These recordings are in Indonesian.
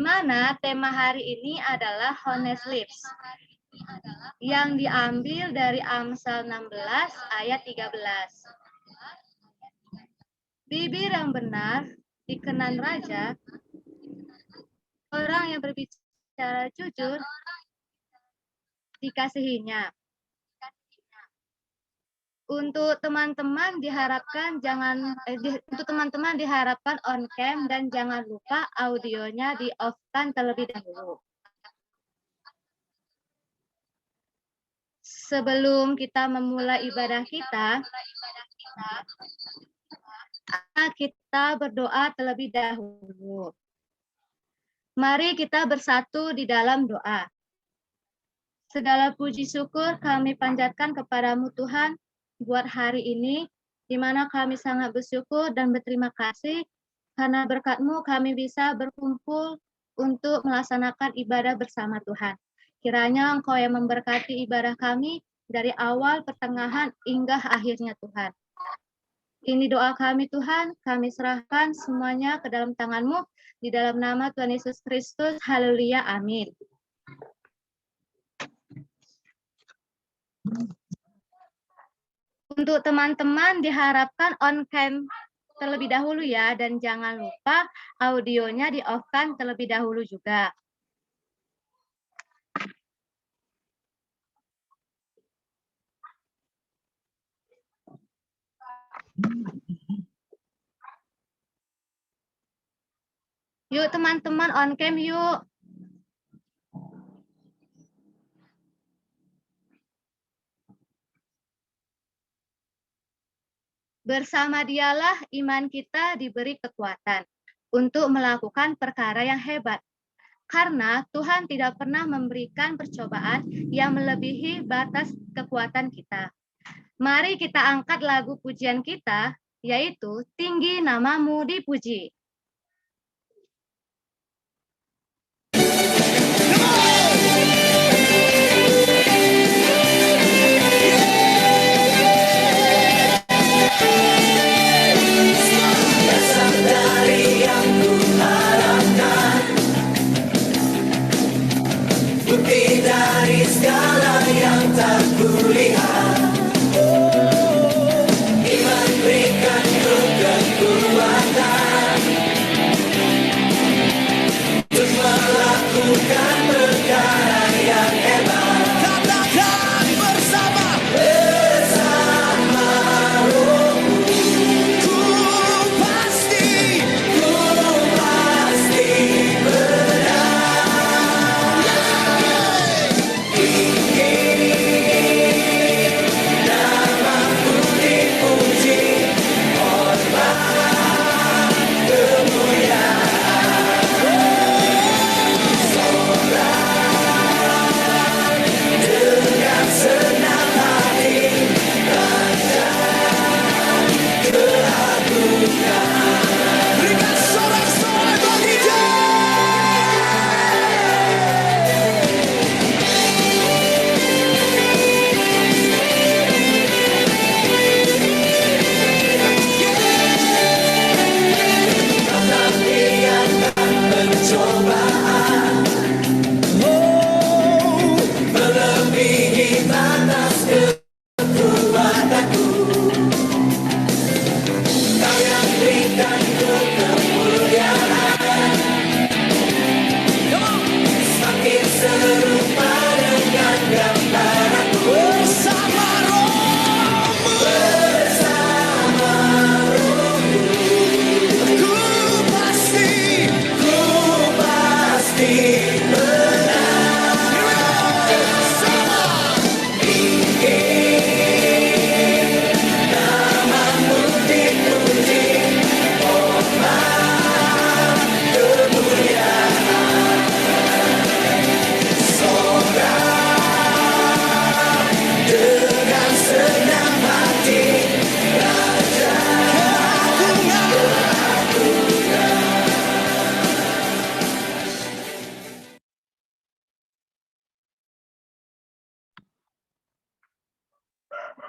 mana tema hari ini adalah Honest Lips yang diambil dari Amsal 16 ayat 13. Bibir yang benar dikenan raja, orang yang berbicara jujur dikasihinya. Untuk teman-teman diharapkan on cam dan jangan lupa audionya di off-kan terlebih dahulu. Sebelum kita memulai ibadah kita berdoa terlebih dahulu. Mari kita bersatu di dalam doa. Segala puji syukur kami panjatkan kepadamu Tuhan buat hari ini, di mana kami sangat bersyukur dan berterima kasih karena berkat-Mu kami bisa berkumpul untuk melaksanakan ibadah bersama Tuhan. Kiranya Engkau yang memberkati ibadah kami dari awal, pertengahan, hingga akhirnya Tuhan. Ini doa kami Tuhan, kami serahkan semuanya ke dalam tangan-Mu, di dalam nama Tuhan Yesus Kristus, haleluya, amin. Untuk teman-teman diharapkan on cam terlebih dahulu ya, dan jangan lupa audionya di off-kan terlebih dahulu juga. Yuk teman-teman on cam yuk. Bersama Dialah iman kita diberi kekuatan untuk melakukan perkara yang hebat. Karena Tuhan tidak pernah memberikan percobaan yang melebihi batas kekuatan kita. Mari kita angkat lagu pujian kita, yaitu Tinggi Namamu Dipuji. Dari segala yang tak kulihat, iman berikan kekuatan untuk melakukan perkara yang hebat. Katakan bersama Rohmu, ku pasti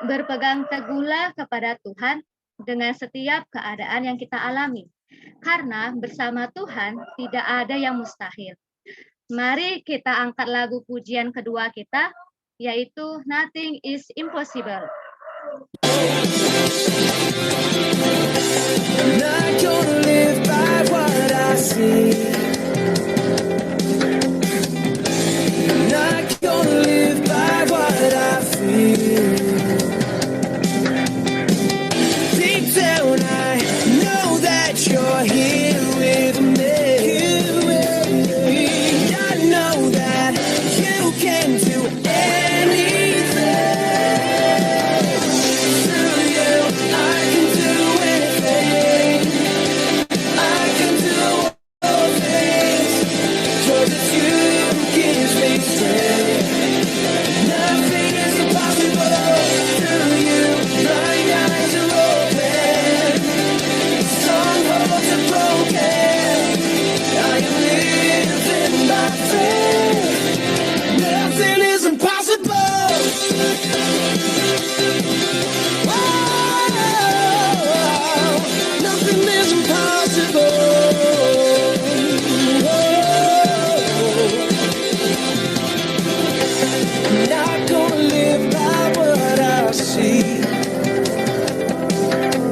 Berpegang teguhlah kepada Tuhan dengan setiap keadaan yang kita alami. Karena bersama Tuhan tidak ada yang mustahil. Mari kita angkat lagu pujian kedua kita, yaitu Nothing is Impossible. Not gonna live by what I see. Not gonna live by what I feel. Deep down I know that you're here with me. I know that you can do anything. Through you I can do anything. I can do all things. 'Cause it's you who gives me strength. Nothing is impossible. Through you blind eyes are open. Strongholds are broken. I am living by faith. Nothing is impossible. Oh, nothing is impossible. Not gonna live by what I see.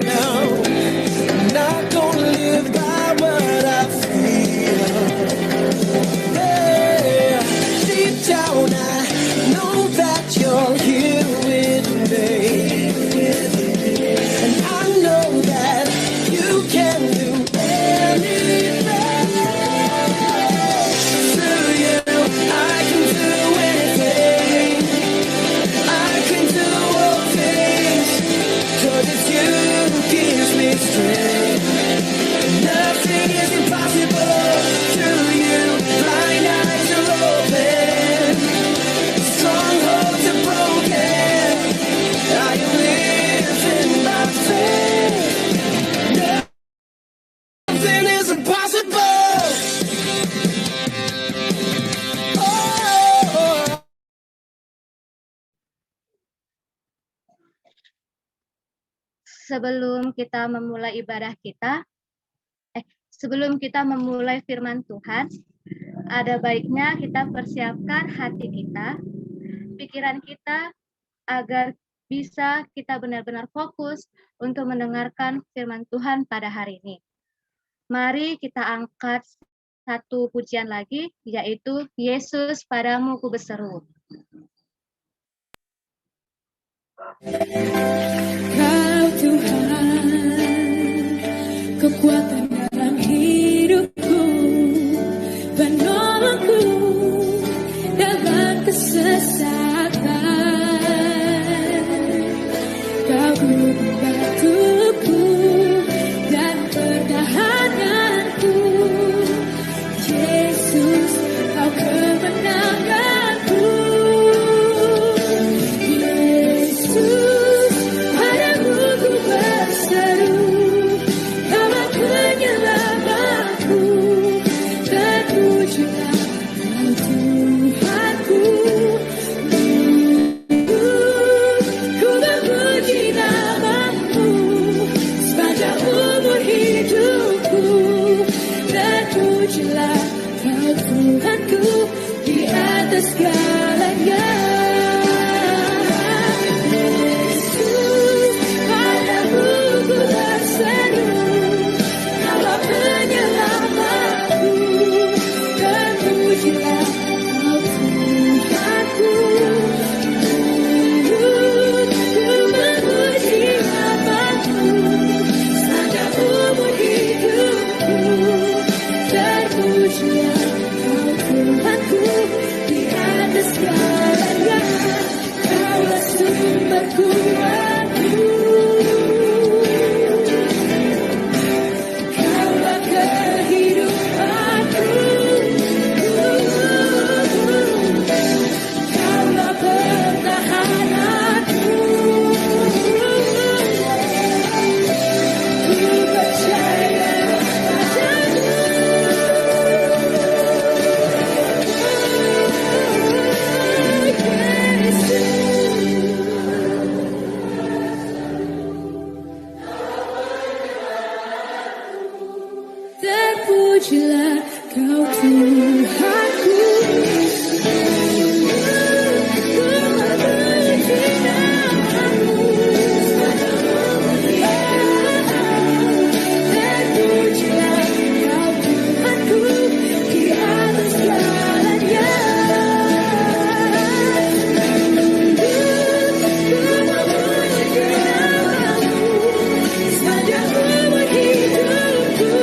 No, not gonna live by what I feel. Yeah, deep down I know that you're here with me. And I know that you can do anything. Through you I can do anything. I can do all things. 'Cause it's you who gives me strength. Nothing is impossible. Through you blind eyes are open. Strongholds are broken. I am living by faith. Nothing is impossible. Oh. Sebelum kita memulai ibadah kita, sebelum kita memulai firman Tuhan, ada baiknya kita persiapkan hati kita, pikiran kita, agar bisa kita benar-benar fokus untuk mendengarkan firman Tuhan pada hari ini. Mari kita angkat satu pujian lagi, yaitu Yesus padamu ku berseru. Kau Tuhan, kekuatan dalam hidupku, penolongku dalam kesesatan. Kau guru batuku dan pertahananku, Yesus, kau kemenanganku. Yesus, padamu ku berseru, Kaulah penyelamatku, terpujilah Kau Tuhanku. Ku memuji namamu sepanjang umur hidupku, terpujilah Kau Tuhanku di atas segalanya. Yesus, padamu ku berseru, Kaulah penyelamatku, terpujilah Kau Tuhanku. Ku memuji namamu sepanjang umur hidupku, terpujilah Kau Tuhanku di atas segalanya. Kaulah sumber kuatku, Kaulah kehidupanku, Kaulah pertahananku. Ku percaya padamu, Yesus. Tuhanku. Ku memuji namamu, terpujilah Kau Tuhanku di atas segalanya. Ku memuji namamu, sepanjang umur hidupku.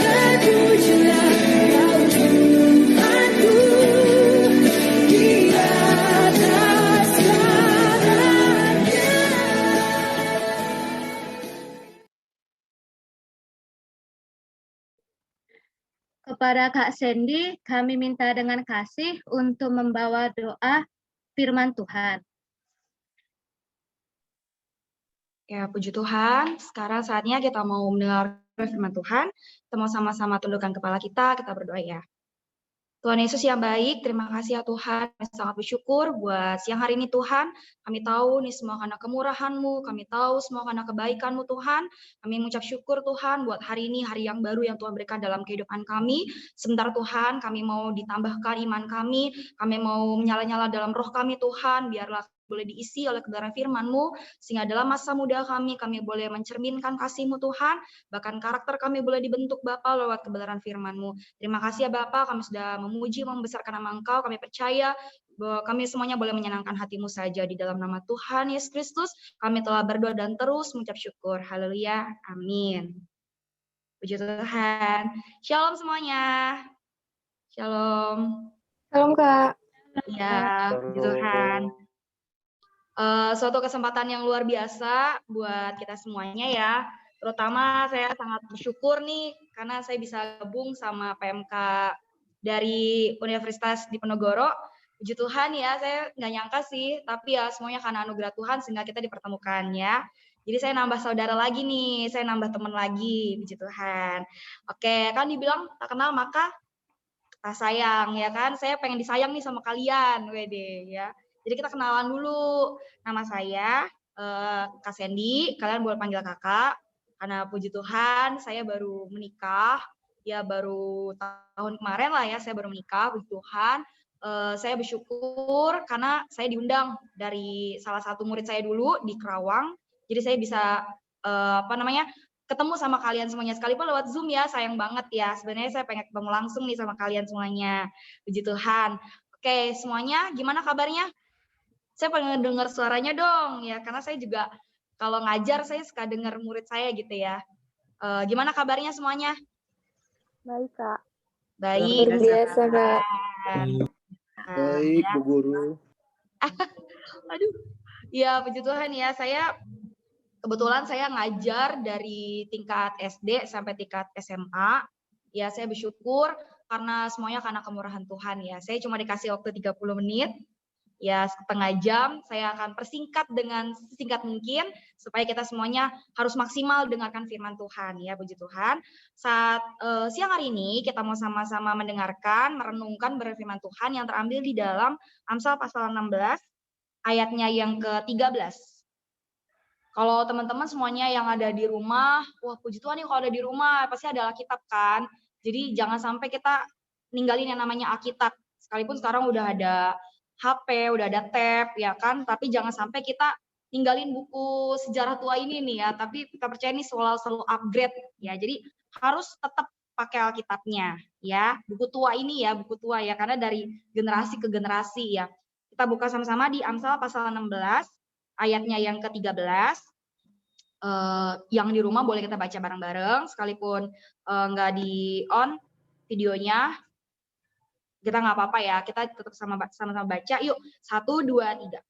Terpujilah Kau Tuhanku di atas segalanya. Kepada Kak Sandy, kami minta dengan kasih untuk membawa doa firman Tuhan. Ya, puji Tuhan. Sekarang saatnya kita mau mendengar firman Tuhan. Kita mau sama-sama tundukkan kepala kita berdoa ya. Tuhan Yesus yang baik, terima kasih ya Tuhan. Kami sangat bersyukur buat siang hari ini Tuhan. Kami tahu ini semua karena kemurahan-Mu, kami tahu semua karena kebaikan-Mu Tuhan. Kami mengucap syukur Tuhan buat hari ini, hari yang baru yang Tuhan berikan dalam kehidupan kami. Sebentar Tuhan, kami mau ditambahkan iman kami mau menyala-nyala dalam roh kami Tuhan, biarlah boleh diisi oleh kebenaran firman-Mu, sehingga dalam masa muda kami boleh mencerminkan kasih-Mu Tuhan, bahkan karakter kami boleh dibentuk Bapa lewat kebenaran firman-Mu. Terima kasih ya Bapak, kami sudah memuji, membesarkan nama Engkau, kami percaya bahwa kami semuanya boleh menyenangkan hati-Mu saja di dalam nama Tuhan Yesus Kristus. Kami telah berdoa dan terus mengucap syukur. Haleluya, amin. Puji Tuhan. Shalom semuanya. Shalom. Salam Kak. Ya, puji Tuhan. Suatu kesempatan yang luar biasa buat kita semuanya ya. Terutama saya sangat bersyukur nih karena saya bisa gabung sama PMK dari Universitas Diponegoro. Puji Tuhan ya, saya nggak nyangka sih, tapi ya semuanya karena anugerah Tuhan sehingga kita dipertemukan ya. Jadi saya nambah saudara lagi nih, saya nambah teman lagi, puji Tuhan. Oke, kan dibilang tak kenal maka tak sayang ya kan. Saya pengen disayang nih sama kalian, wede ya. Jadi kita kenalan dulu. Nama saya Kak Sandy, kalian boleh panggil kakak. Karena puji Tuhan, saya baru menikah. Ya baru tahun kemarin lah ya, saya baru menikah, puji Tuhan. Saya bersyukur karena saya diundang dari salah satu murid saya dulu di Kerawang. Jadi saya bisa ketemu sama kalian semuanya, sekalipun lewat Zoom ya, sayang banget ya. Sebenarnya saya pengen ketemu langsung nih sama kalian semuanya. Puji Tuhan. Oke, semuanya gimana kabarnya? Saya pengen dengar suaranya dong ya, karena saya juga kalau ngajar saya suka dengar murid saya gitu ya. Gimana kabarnya semuanya? Baik Kak. Baik. Luar biasa Kak. Baik, Bu Guru. Aduh, ya puji Tuhan ya. Kebetulan saya ngajar dari tingkat SD sampai tingkat SMA. Ya saya bersyukur karena semuanya karena kemurahan Tuhan ya. Saya cuma dikasih waktu 30 menit. Ya setengah jam saya akan persingkat dengan singkat mungkin supaya kita semuanya harus maksimal dengarkan firman Tuhan ya, puji Tuhan. Saat siang hari ini kita mau sama-sama mendengarkan, merenungkan firman Tuhan yang terambil di dalam Amsal pasal 16 ayatnya yang ke-13. Kalau teman-teman semuanya yang ada di rumah, wah puji Tuhan nih kalau ada di rumah pasti ada Alkitab kan. Jadi jangan sampai kita ninggalin yang namanya Alkitab. Sekalipun sekarang udah ada HP, udah ada tab, ya kan? Tapi jangan sampai kita ninggalin buku sejarah tua ini nih ya. Tapi kita percaya ini selalu upgrade ya. Jadi harus tetap pakai Alkitabnya ya. Buku tua ini ya, buku tua ya. Karena dari generasi ke generasi ya. Kita buka sama-sama di Amsal pasal 16 ayatnya yang ke-13. Yang di rumah boleh kita baca bareng-bareng. Sekalipun nggak di on videonya, kita nggak apa-apa ya, kita tetap sama-sama baca. Yuk, 1, 2, 3.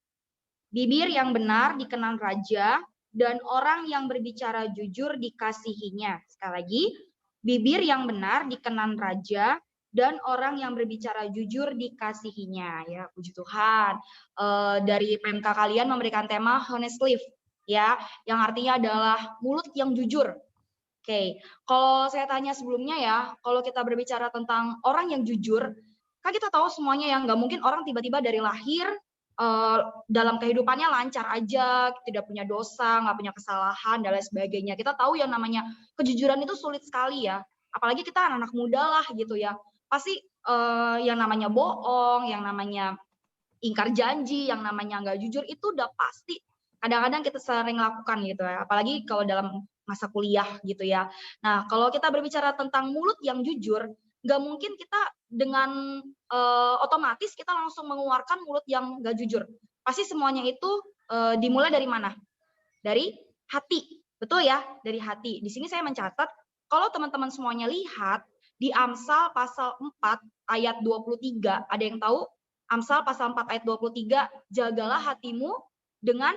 Bibir yang benar dikenal raja, dan orang yang berbicara jujur dikasihinya. Sekali lagi, bibir yang benar dikenal raja, dan orang yang berbicara jujur dikasihinya. Ya, puji Tuhan. Dari PMK kalian memberikan tema honest life, ya, yang artinya adalah mulut yang jujur. Oke, kalau saya tanya sebelumnya ya, kalau kita berbicara tentang orang yang jujur, kan kita tahu semuanya ya, nggak mungkin orang tiba-tiba dari lahir dalam kehidupannya lancar aja, tidak punya dosa, nggak punya kesalahan, dan lain sebagainya. Kita tahu yang namanya kejujuran itu sulit sekali ya, apalagi kita anak-anak muda lah gitu ya. pasti yang namanya bohong, yang namanya ingkar janji, yang namanya nggak jujur itu udah pasti kadang-kadang kita sering lakukan gitu ya, apalagi kalau dalam masa kuliah gitu ya. Nah, kalau kita berbicara tentang mulut yang jujur, nggak mungkin kita dengan otomatis kita langsung mengeluarkan mulut yang nggak jujur. Pasti semuanya itu dimulai dari mana? Dari hati, betul ya? Dari hati. Di sini saya mencatat, kalau teman-teman semuanya lihat, di Amsal pasal 4 ayat 23, ada yang tahu? Amsal pasal 4 ayat 23, jagalah hatimu dengan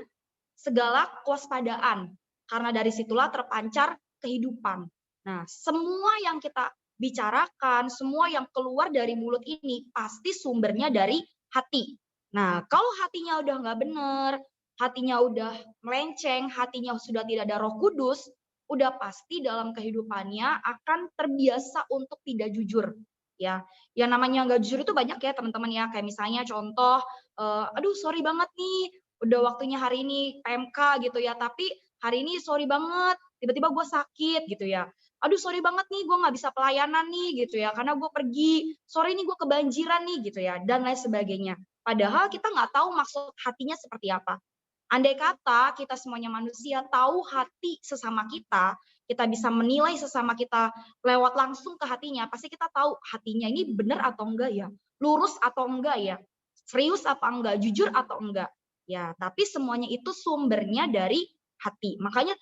segala kewaspadaan, karena dari situlah terpancar kehidupan. Nah, semua yang kita bicarakan, semua yang keluar dari mulut ini pasti sumbernya dari hati. Nah, kalau hatinya udah nggak benar, hatinya udah melenceng, hatinya sudah tidak ada Roh Kudus, udah pasti dalam kehidupannya akan terbiasa untuk tidak jujur. Ya, yang namanya nggak jujur itu banyak ya teman-teman ya. Kayak misalnya contoh, aduh sorry banget nih, udah waktunya hari ini PMK gitu ya, tapi hari ini sorry banget, tiba-tiba gue sakit gitu ya. Aduh sorry banget nih, gue nggak bisa pelayanan nih gitu ya, karena gue pergi. Sorry nih gue kebanjiran nih gitu ya, dan lain sebagainya. Padahal kita nggak tahu maksud hatinya seperti apa. Andai kata kita semuanya manusia tahu hati sesama kita bisa menilai sesama kita lewat langsung ke hatinya, pasti kita tahu hatinya ini benar atau enggak ya, lurus atau enggak ya, serius apa enggak, jujur atau enggak. Ya, tapi semuanya itu sumbernya dari hati. Makanya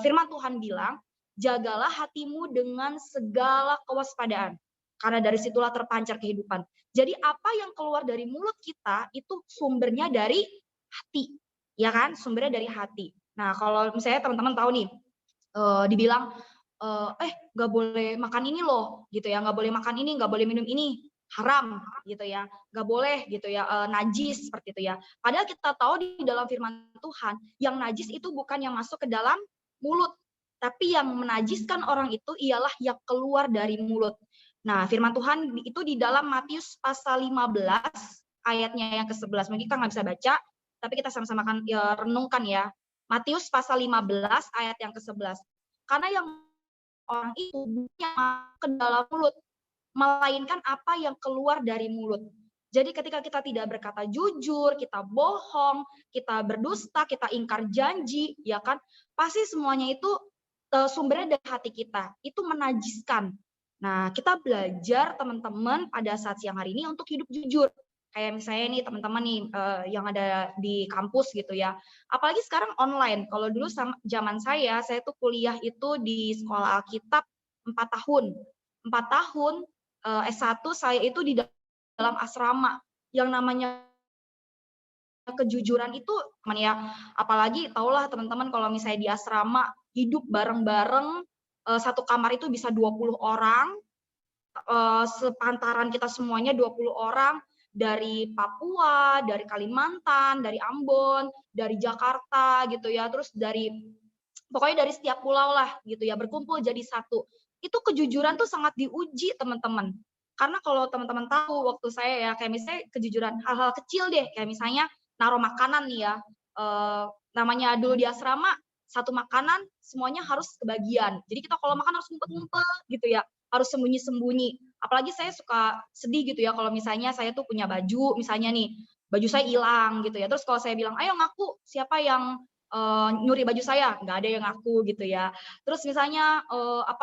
firman Tuhan bilang, jagalah hatimu dengan segala kewaspadaan. Karena dari situlah terpancar kehidupan. Jadi apa yang keluar dari mulut kita itu sumbernya dari hati. Ya kan? Sumbernya dari hati. Nah, kalau misalnya teman-teman tahu nih, dibilang, nggak boleh makan ini loh, gitu ya, nggak boleh makan ini, nggak boleh minum ini, haram, gitu ya, nggak boleh, gitu ya, najis, seperti itu ya. Padahal kita tahu di dalam firman Tuhan, yang najis itu bukan yang masuk ke dalam mulut, tapi yang menajiskan orang itu ialah yang keluar dari mulut. Nah, firman Tuhan itu di dalam Matius pasal 15, ayatnya yang ke-11. Mungkin kita nggak bisa baca, tapi kita sama-sama akan renungkan ya. Matius pasal 15 ayat yang ke-11. Karena yang orang itu bukan yang masuk ke dalam mulut, melainkan apa yang keluar dari mulut. Jadi ketika kita tidak berkata jujur, kita bohong, kita berdusta, kita ingkar janji, ya kan? Pasti semuanya itu sumbernya dari hati kita. Itu menajiskan. Nah, kita belajar teman-teman pada saat siang hari ini untuk hidup jujur. Kayak misalnya nih teman-teman nih yang ada di kampus gitu ya. Apalagi sekarang online. Kalau dulu zaman saya tuh kuliah itu di sekolah Alkitab 4 tahun. 4 tahun S1 saya itu di dalam asrama. Yang namanya kejujuran itu teman ya. Apalagi tahulah teman-teman kalau misalnya di asrama hidup bareng-bareng satu kamar itu bisa 20 orang. Sepantaran kita semuanya 20 orang dari Papua, dari Kalimantan, dari Ambon, dari Jakarta gitu ya, terus pokoknya dari setiap pulau lah gitu ya, berkumpul jadi satu. Itu kejujuran tuh sangat diuji teman-teman. Karena kalau teman-teman tahu waktu saya ya, kayak misalnya kejujuran hal-hal kecil deh, kayak misalnya naruh makanan nih ya, namanya dulu di asrama, satu makanan semuanya harus kebagian. Jadi kita kalau makan harus ngumpet-ngumpet gitu ya, harus sembunyi-sembunyi. Apalagi saya suka sedih gitu ya kalau misalnya saya tuh punya baju, misalnya nih, baju saya hilang gitu ya. Terus kalau saya bilang, "Ayo ngaku, siapa yang nyuri baju saya?" Nggak ada yang ngaku gitu ya. Terus misalnya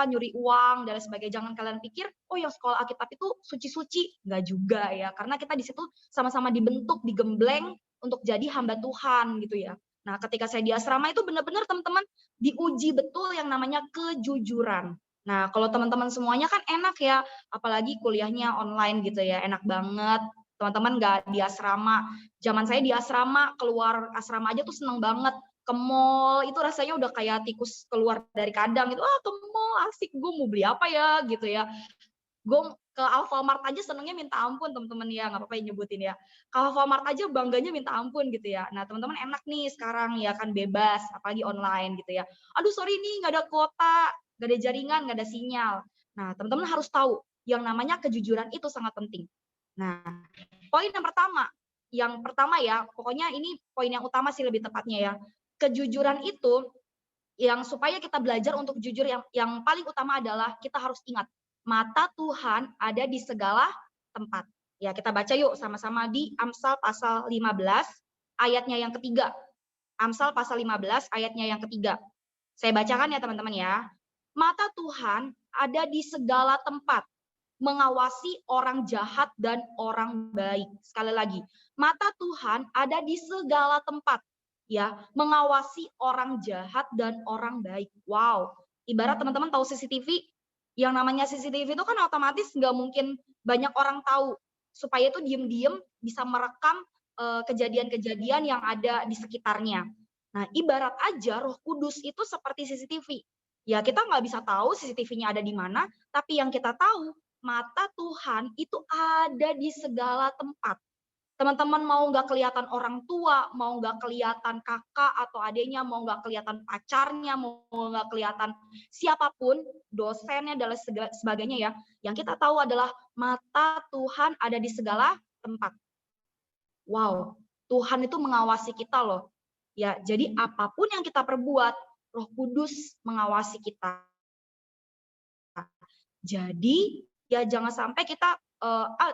nyuri uang dan sebagainya. Jangan kalian pikir, oh yang sekolah Alkitab itu suci-suci. Nggak juga ya. Karena kita di situ sama-sama dibentuk, digembleng untuk jadi hamba Tuhan gitu ya. Nah, ketika saya di asrama itu benar-benar teman-teman diuji betul yang namanya kejujuran. Nah, kalau teman-teman semuanya kan enak ya, apalagi kuliahnya online gitu ya, enak banget. Teman-teman nggak di asrama. Zaman saya di asrama, keluar asrama aja tuh seneng banget. Ke mall itu rasanya udah kayak tikus keluar dari kandang gitu. Ke mall asik, gue mau beli apa ya gitu ya. Gue ke Alfamart aja senengnya minta ampun teman-teman ya, nggak apa-apa nyebutin ya. Ke Alfamart aja bangganya minta ampun gitu ya. Nah teman-teman enak nih sekarang ya kan bebas, apalagi online gitu ya. Aduh sorry nih nggak ada kuota, nggak ada jaringan, nggak ada sinyal. Nah teman-teman harus tahu yang namanya kejujuran itu sangat penting. Nah poin yang pertama ya, pokoknya ini poin yang utama sih lebih tepatnya ya. Kejujuran itu yang supaya kita belajar untuk jujur yang paling utama adalah kita harus ingat mata Tuhan ada di segala tempat. Ya, kita baca yuk sama-sama di Amsal pasal 15 ayatnya yang ketiga. Amsal pasal 15 ayatnya yang ketiga. Saya bacakan ya teman-teman ya. Mata Tuhan ada di segala tempat, mengawasi orang jahat dan orang baik. Sekali lagi, mata Tuhan ada di segala tempat, ya, mengawasi orang jahat dan orang baik. Wow, ibarat teman-teman tahu CCTV, yang namanya CCTV itu kan otomatis nggak mungkin banyak orang tahu, supaya itu diem-diem bisa merekam kejadian-kejadian yang ada di sekitarnya. Nah, ibarat aja Roh Kudus itu seperti CCTV. Ya, kita nggak bisa tahu CCTV-nya ada di mana, tapi yang kita tahu, mata Tuhan itu ada di segala tempat. Teman-teman mau nggak kelihatan orang tua, mau nggak kelihatan kakak atau adiknya, mau nggak kelihatan pacarnya, mau nggak kelihatan siapapun, dosennya dan sebagainya ya. Yang kita tahu adalah mata Tuhan ada di segala tempat. Wow, Tuhan itu mengawasi kita loh. Ya, jadi apapun yang kita perbuat, Roh Kudus mengawasi kita. Jadi ya jangan sampai kita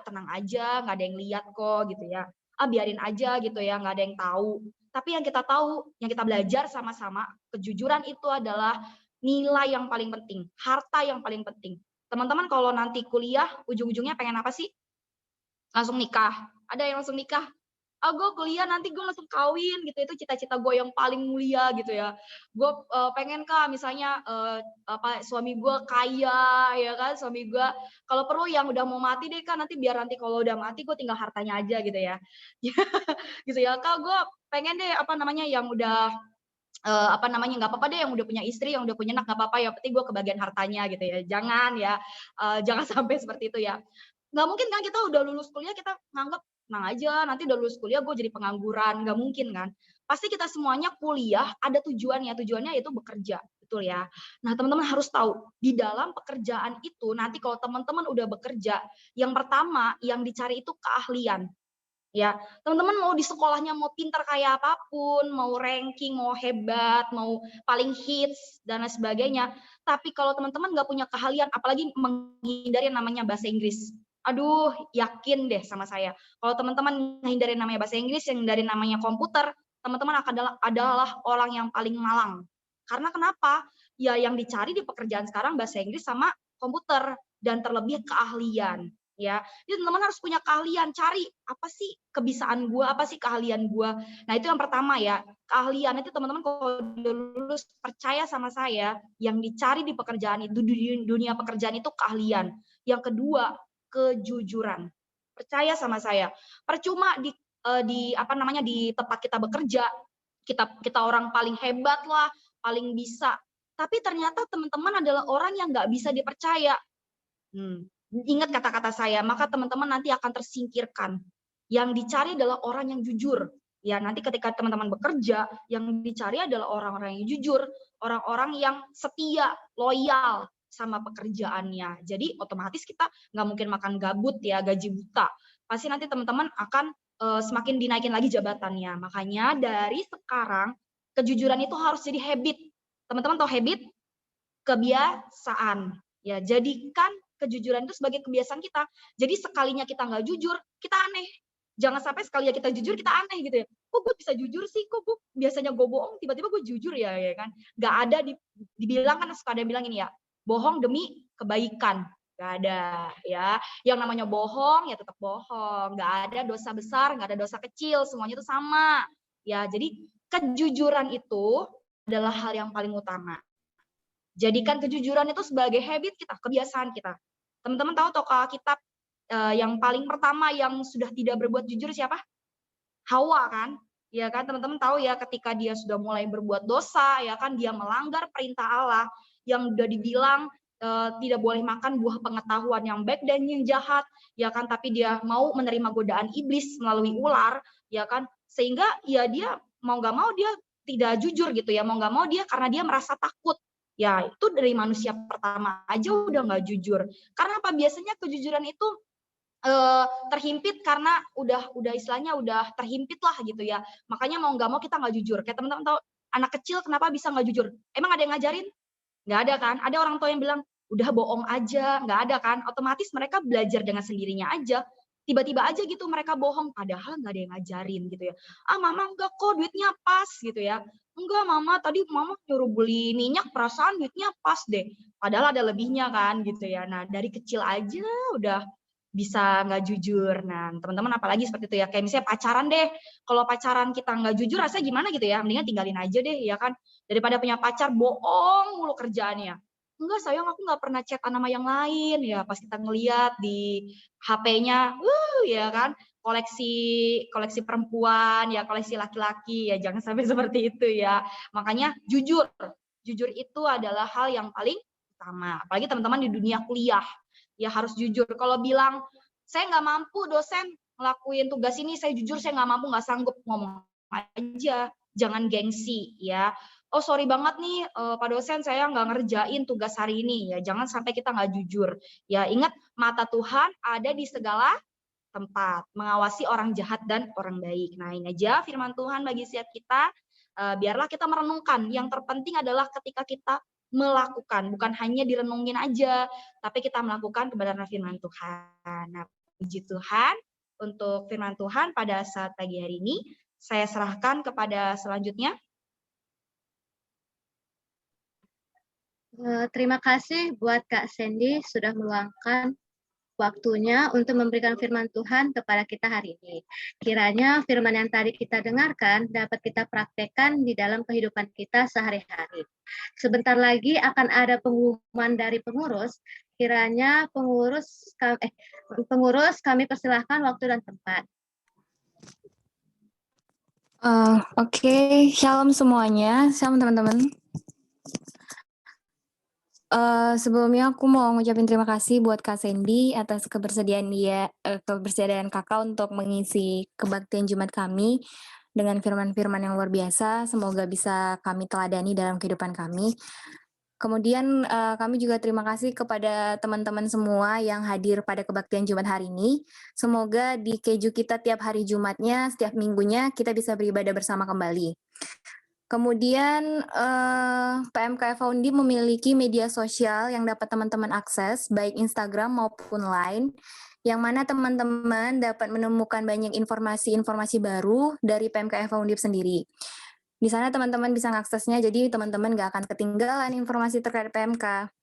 tenang aja, nggak ada yang lihat kok gitu ya. Biarin aja gitu ya, nggak ada yang tahu. Tapi yang kita tahu, yang kita belajar sama-sama, kejujuran itu adalah nilai yang paling penting, harta yang paling penting. Teman-teman kalau nanti kuliah, ujung-ujungnya pengen apa sih? Langsung nikah. Ada yang langsung nikah? Gue kuliah nanti gue langsung kawin gitu, itu cita-cita gue yang paling mulia gitu ya. Gue pengen misalnya suami gue kaya ya kan, suami gue kalau perlu yang udah mau mati deh nanti biar nanti kalau udah mati gue tinggal hartanya aja gitu ya. Gitu ya, gue pengen deh yang udah nggak apa-apa deh yang udah punya istri, yang udah punya anak nggak apa-apa, yang penting gue kebagian hartanya gitu ya. Jangan ya, jangan sampai seperti itu ya. Nggak mungkin kan kita udah lulus kuliah kita nganggap tenang aja, nanti udah lulus kuliah gue jadi pengangguran, nggak mungkin kan. Pasti kita semuanya kuliah ada tujuannya yaitu bekerja, betul ya. Nah teman-teman harus tahu, di dalam pekerjaan itu nanti kalau teman-teman udah bekerja, yang pertama yang dicari itu keahlian. Ya, teman-teman mau di sekolahnya mau pintar kayak apapun, mau ranking, mau hebat, mau paling hits dan lain sebagainya. Tapi kalau teman-teman nggak punya keahlian, apalagi menghindari yang namanya bahasa Inggris. Aduh, yakin deh sama saya. Kalau teman-teman menghindari namanya bahasa Inggris, yang dari namanya komputer, teman-teman adalah orang yang paling malang. Karena kenapa? Ya yang dicari di pekerjaan sekarang bahasa Inggris sama komputer dan terlebih keahlian. Ya, jadi teman-teman harus punya keahlian, cari apa sih kebisaan gue, apa sih keahlian gue. Nah itu yang pertama ya, keahlian itu teman-teman kalau udah lulus percaya sama saya, yang dicari di pekerjaan itu, di dunia pekerjaan itu keahlian. Yang kedua, kejujuran. Percaya sama saya. Percuma di tempat kita bekerja, kita orang paling hebat lah, paling bisa. Tapi ternyata teman-teman adalah orang yang nggak bisa dipercaya. Ingat kata-kata saya, maka teman-teman nanti akan tersingkirkan. Yang dicari adalah orang yang jujur. Ya, nanti ketika teman-teman bekerja, yang dicari adalah orang-orang yang jujur, orang-orang yang setia, loyal sama pekerjaannya. Jadi otomatis kita nggak mungkin makan gabut ya, gaji buta. Pasti nanti teman-teman akan semakin dinaikin lagi jabatannya. Makanya dari sekarang kejujuran itu harus jadi habit. Teman-teman tahu habit? Kebiasaan. Ya, jadikan kejujuran itu sebagai kebiasaan kita. Jadi sekalinya kita nggak jujur, kita aneh. Jangan sampai sekalinya kita jujur, kita aneh gitu ya. Kok gue bisa jujur sih? Kok gue biasanya gue bohong, tiba-tiba gue jujur ya kan? Nggak ada dibilang kan, suka ada yang bilang ini ya, bohong demi kebaikan. Nggak ada ya. Yang namanya bohong ya tetap bohong. Nggak ada dosa besar, nggak ada dosa kecil, semuanya itu sama. Ya, jadi kejujuran itu adalah hal yang paling utama. Jadikan kejujuran itu sebagai habit kita, kebiasaan kita. Teman-teman tahu tokoh kitab yang paling pertama yang sudah tidak berbuat jujur siapa? Hawa kan? Ya kan teman-teman tahu ya, ketika dia sudah mulai berbuat dosa ya kan, dia melanggar perintah Allah yang sudah dibilang tidak boleh makan buah pengetahuan yang baik dan yang jahat ya kan, tapi dia mau menerima godaan iblis melalui ular ya kan, sehingga ya dia mau nggak mau dia tidak jujur gitu ya, mau nggak mau dia karena dia merasa takut. Ya itu dari manusia pertama aja udah nggak jujur. Karena apa? Biasanya kejujuran itu terhimpit karena udah istilahnya udah terhimpit lah gitu ya. Makanya mau nggak mau kita nggak jujur. Kayak teman-teman tahu anak kecil kenapa bisa nggak jujur? Emang ada yang ngajarin? Nggak ada kan? Ada orang tua yang bilang, udah bohong aja, nggak ada kan, otomatis mereka belajar dengan sendirinya aja. Tiba-tiba aja gitu mereka bohong, padahal nggak ada yang ngajarin gitu ya. Mama enggak kok duitnya pas gitu ya. Enggak mama, tadi mama nyuruh beli minyak, perasaan duitnya pas deh. Padahal ada lebihnya kan gitu ya. Nah dari kecil aja udah bisa nggak jujur. Nah teman-teman apalagi seperti itu ya, kayak misalnya pacaran deh. Kalau pacaran kita nggak jujur rasanya gimana gitu ya, mendingan tinggalin aja deh ya kan. Daripada punya pacar bohong mulu kerjaannya. Enggak sayang aku nggak pernah chat sama yang lain ya, pas kita ngeliat di HP-nya, ya kan, koleksi perempuan ya, koleksi laki-laki ya, jangan sampai seperti itu ya. Makanya jujur itu adalah hal yang paling utama. Apalagi teman-teman di dunia kuliah ya harus jujur. Kalau bilang saya nggak mampu dosen ngelakuin tugas ini, saya jujur saya nggak mampu, nggak sanggup, ngomong aja, jangan gengsi ya. Oh sorry banget nih Pak dosen saya nggak ngerjain tugas hari ini ya, jangan sampai kita nggak jujur ya. Ingat mata Tuhan ada di segala tempat, mengawasi orang jahat dan orang baik. Nah ini aja firman Tuhan bagi setiap kita. Biarlah kita merenungkan, yang terpenting adalah ketika kita melakukan, bukan hanya direnungin aja, tapi kita melakukan kebenaran firman Tuhan. Nah puji Tuhan untuk firman Tuhan pada saat pagi hari ini. Saya serahkan kepada selanjutnya. Terima kasih buat Kak Sandy sudah meluangkan waktunya untuk memberikan firman Tuhan kepada kita hari ini. Kiranya firman yang tadi kita dengarkan dapat kita praktekkan di dalam kehidupan kita sehari-hari. Sebentar lagi akan ada pengumuman dari pengurus. Kiranya pengurus kami persilahkan waktu dan tempat. Oke, shalom semuanya, shalom teman-teman. Sebelumnya aku mau ngucapin terima kasih buat Kak Sandy atas kebersediaan kakak untuk mengisi kebaktian Jumat kami dengan firman-firman yang luar biasa. Semoga bisa kami teladani dalam kehidupan kami. Kemudian kami juga terima kasih kepada teman-teman semua yang hadir pada kebaktian Jumat hari ini. Semoga di keju kita tiap hari Jumatnya, setiap minggunya kita bisa beribadah bersama kembali. Kemudian PMKF Foundip memiliki media sosial yang dapat teman-teman akses, baik Instagram maupun Line, yang mana teman-teman dapat menemukan banyak informasi-informasi baru dari PMKF Foundip sendiri. Di sana teman-teman bisa mengaksesnya, jadi teman-teman nggak akan ketinggalan informasi terkait PMK.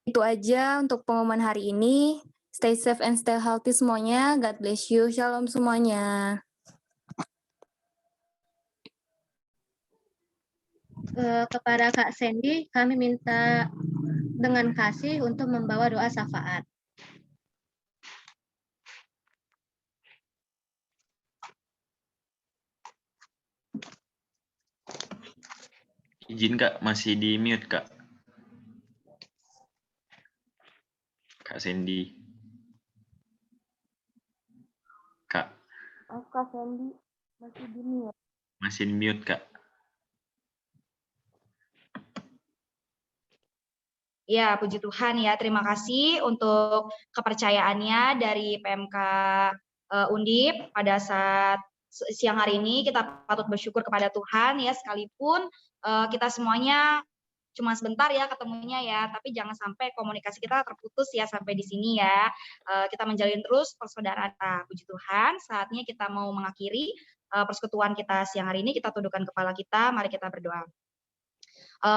Itu aja untuk pengumuman hari ini. Stay safe and stay healthy semuanya. God bless you. Shalom semuanya. Kepada Kak Sandy, kami minta dengan kasih untuk membawa doa syafaat. Izin Kak, masih di mute Kak. Kak Sandy. Kak. Kak Sandy masih di mute. Masih di mute Kak. Ya, puji Tuhan ya. Terima kasih untuk kepercayaannya dari PMK Undip pada saat siang hari ini. Kita patut bersyukur kepada Tuhan ya, sekalipun kita semuanya cuma sebentar ya ketemunya ya, tapi jangan sampai komunikasi kita terputus ya sampai di sini ya. Kita menjalin terus persaudaraan. Puji Tuhan, saatnya kita mau mengakhiri persekutuan kita siang hari ini. Kita tundukkan kepala kita, mari kita berdoa.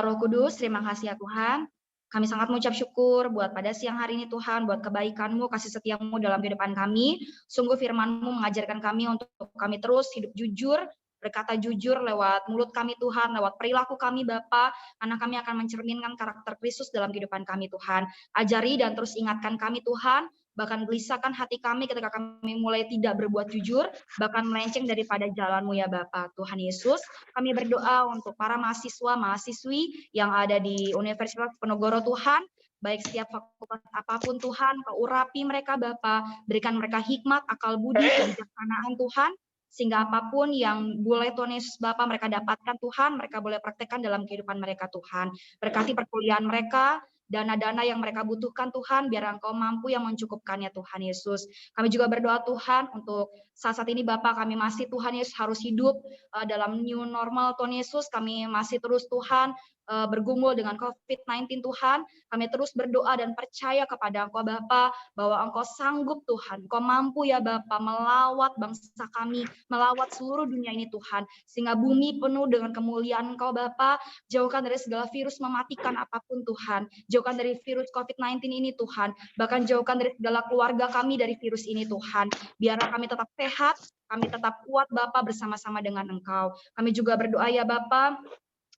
Roh Kudus, terima kasih ya Tuhan. Kami sangat mengucap syukur buat pada siang hari ini Tuhan, buat kebaikan-Mu, kasih setia-Mu dalam kehidupan kami. Sungguh firman-Mu mengajarkan kami untuk kami terus hidup jujur, berkata jujur lewat mulut kami Tuhan, lewat perilaku kami Bapa, karena kami akan mencerminkan karakter Kristus dalam kehidupan kami Tuhan. Ajari dan terus ingatkan kami Tuhan, bahkan gelisahkan hati kami ketika kami mulai tidak berbuat jujur, bahkan melenceng daripada jalan-Mu ya Bapa. Tuhan Yesus, kami berdoa untuk para mahasiswa, mahasiswi yang ada di Universitas Penogoro Tuhan, baik setiap fakultas apapun Tuhan, Kau urapi mereka Bapa, berikan mereka hikmat, akal budi, kebijaksanaan Tuhan, sehingga apapun yang boleh Tuhan Yesus Bapa mereka dapatkan Tuhan, mereka boleh praktekkan dalam kehidupan mereka Tuhan. Berkati perkuliahan mereka, dana-dana yang mereka butuhkan Tuhan, biar Engkau mampu yang mencukupkannya Tuhan Yesus. Kami juga berdoa Tuhan untuk saat ini Bapak, kami masih Tuhan Yesus harus hidup dalam new normal Tuhan Yesus, kami masih terus Tuhan bergumul dengan COVID-19 Tuhan, kami terus berdoa dan percaya kepada Engkau Bapa bahwa Engkau sanggup Tuhan, Engkau mampu ya Bapa melawat bangsa kami, melawat seluruh dunia ini Tuhan, sehingga bumi penuh dengan kemuliaan Engkau Bapa. Jauhkan dari segala virus mematikan apapun Tuhan, jauhkan dari virus COVID-19 ini Tuhan, bahkan jauhkan dari segala keluarga kami dari virus ini Tuhan. Biarlah kami tetap sehat, kami tetap kuat Bapa bersama-sama dengan Engkau. Kami juga berdoa ya Bapa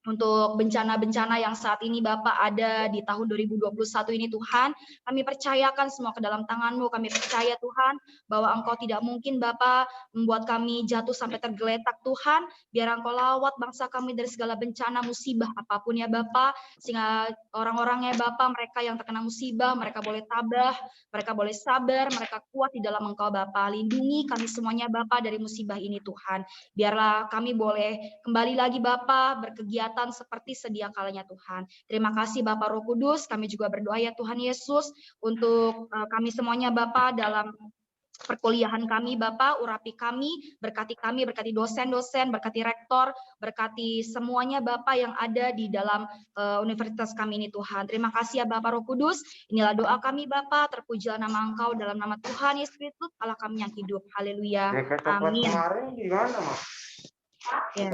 untuk bencana-bencana yang saat ini Bapak ada di tahun 2021 ini Tuhan, kami percayakan semua ke dalam tangan-Mu, kami percaya Tuhan bahwa Engkau tidak mungkin Bapak membuat kami jatuh sampai tergeletak Tuhan, biar Engkau lawat bangsa kami dari segala bencana musibah apapun ya Bapak, sehingga orang-orangnya Bapak mereka yang terkena musibah, mereka boleh tabah, mereka boleh sabar, mereka kuat di dalam Engkau Bapak, lindungi kami semuanya Bapak dari musibah ini Tuhan, biarlah kami boleh kembali lagi Bapak berkegiatan seperti sedia kalanya Tuhan. Terima kasih Bapak Roh Kudus, kami juga berdoa ya Tuhan Yesus untuk kami semuanya Bapak dalam perkuliahan kami Bapak, urapi kami, berkati dosen-dosen, berkati rektor, berkati semuanya Bapak yang ada di dalam universitas kami ini Tuhan. Terima kasih ya Bapak Roh Kudus, inilah doa kami Bapak, terpujilah nama Engkau dalam nama Tuhan Yesus Kristus, Allah kami yang hidup. Haleluya. Amin. Ya.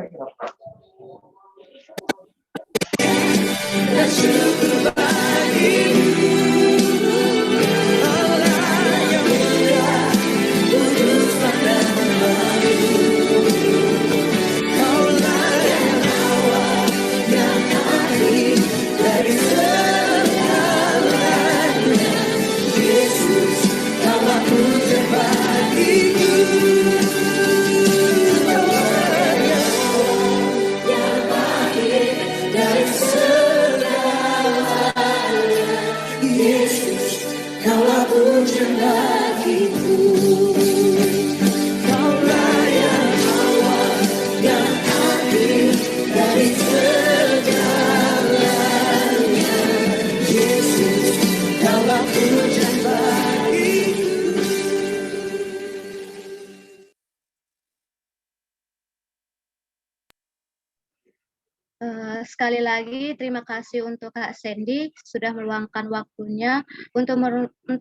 Sekali lagi terima kasih untuk Kak Sandy sudah meluangkan waktunya untuk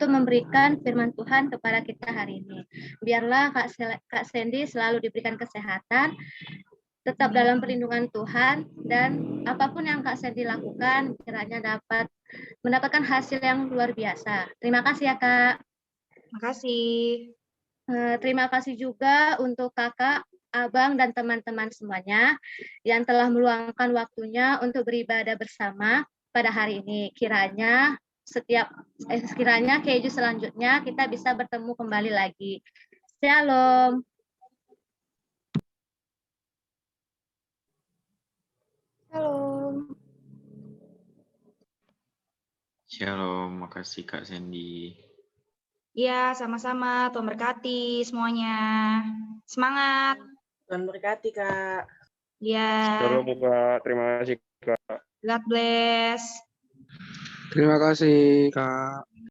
memberikan firman Tuhan kepada kita hari ini. Biarlah Kak Sandy selalu diberikan kesehatan, tetap dalam perlindungan Tuhan, dan apapun yang Kak Sandy lakukan kiranya dapat mendapatkan hasil yang luar biasa. Terima kasih ya Kak. Terima kasih. Terima kasih juga untuk Kakak, Abang, dan teman-teman semuanya yang telah meluangkan waktunya untuk beribadah bersama pada hari ini. Kiranya keju selanjutnya kita bisa bertemu kembali lagi. Shalom. Shalom. Shalom, makasih Kak Sandy. Ya, sama-sama. Tuhan berkati semuanya. Semangat. Tuhan berkati, Kak. Ya. Shalom, Kak. Terima kasih, Kak. God bless. Terima kasih, Kak.